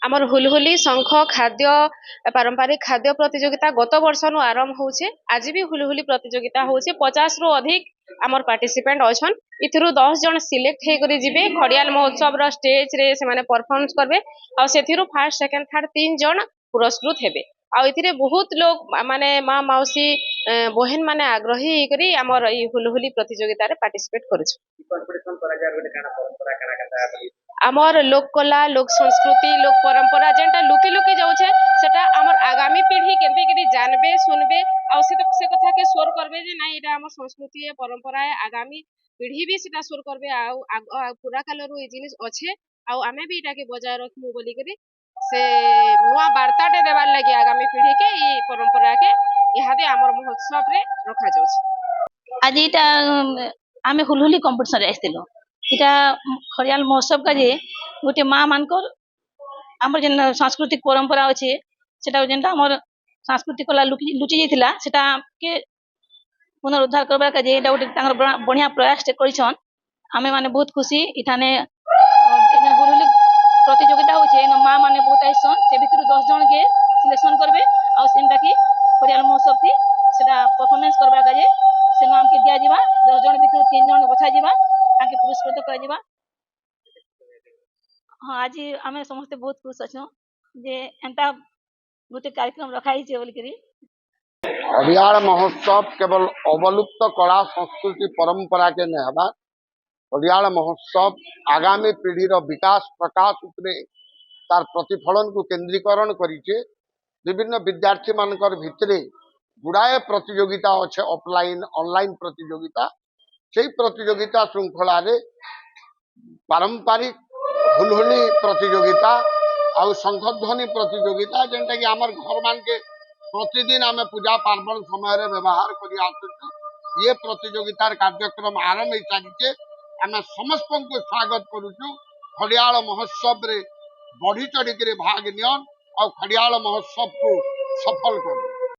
आमर हुलहुली शंख खाद्य पारंपरिक खाद्य प्रतियोगिता गत वर्ष नु आरंभ होचे। आज भी हुलहुली प्रतियोगिता होचे। 50 रु अधिक आमर पार्टिसिपेंट अछन। इथिरु 10 जन सिलेक्ट हे करी जिबे खड़ियाल महोत्सव रो स्टेज रे से माने परफॉर्मेंस करबे आ सेथिरु फर्स्ट सेकंड थर्ड 3 जन पुरस्कृत हेबे। आ इथिरे बहुत लोग माने माँ मौसी बहन माने आग्रही करी आमर ई हुलहुली प्रतियोगिता रे पार्टिसिपेट करू। कंपटीशन करा जाय गोटे काना परंपरा काना काना आमर लोक कला लोक संस्कृति लोक परंपरा जेनटा लुकी लुकी जाउछे सेटा आमर आगामी पीढ़ी केनते केनी जानबे सुनबे आ से कथा के शोर करबे जे नाही एटा आमर संस्कृति है परंपरा है। आगामी पीढ़ी भी सेटा शोर करबे आ पूरा कालरू ए जिनिस अच्छे आ आमे भी एटा के बजाय रखमु बोली करी से नुआ वार्ताटे देवार लगी आगामी पीढ़ी के ई परंपरा के इहादे आमर महोत्सव रे रखा जाउछे। आज इटा आमे हुलहुली कंपटीशन रे आइतिलो। इटा खड़ियाल महोत्सव का जे गोटे माँ मानकर आमर जेन सांस्कृतिक परंपरा अच्छे सेटा जेनटा आमर सांस्कृतिक कला लुचि जाइतिला सेटा के पुनरुद्धार करबा का जे एटा गोटे तांगर बढ़िया प्रयास टे करिछन। आमे माने बहुत खुशी इठाने हुलहुली प्रतियोगिता होचे न माँ माने बहुत आइसन से भितर 10 जन के सिलेक्शन करबे आ सेनटा की खड़ियाल महोत्सव थी सेटा परफॉर्मेंस करबा का जे सेनो हमके दिया जिबा 10 जन भितर 3 जन बछा जिबा ताके पुरस्कृत कर जिबा। हाँ आज आमे समस्त बहुत खुश अछो जे एंता गोटे कार्यक्रम रखाई छे बोली करी। खड़ियाल महोत्सव केवल अवलुप्त कला संस्कृति परंपरा के नहीं हवा। खड़ियाल महोत्सव आगामी पीढ़ीर विकास प्रकाश उपरे तार प्रतिफलन को केंद्रीकरण करिछे। विभिन्न विद्यार्थी मानकर भितरे गुड़ाए प्रतियोगिता अच्छे ऑफलाइन ऑनलाइन प्रतियोगिता से प्रतियोगिता श्रृंखला रे पारंपरिक हुलहुली प्रतियोगिता आउ शंखध्वनि प्रतियोगिता जेनटा कि आमर घर मान के प्रतिदिन आमे पूजा पार्वण समय रे व्यवहार करी आसुछु। ये प्रतियोगितार कार्यक्रम आरंभ हो सारी आमे समस्त को स्वागत करुछु। खड़ियाल महोत्सव रे बढ़ी चढ़ी भाग नियन और खड़ियाल महोत्सव को सफल करू।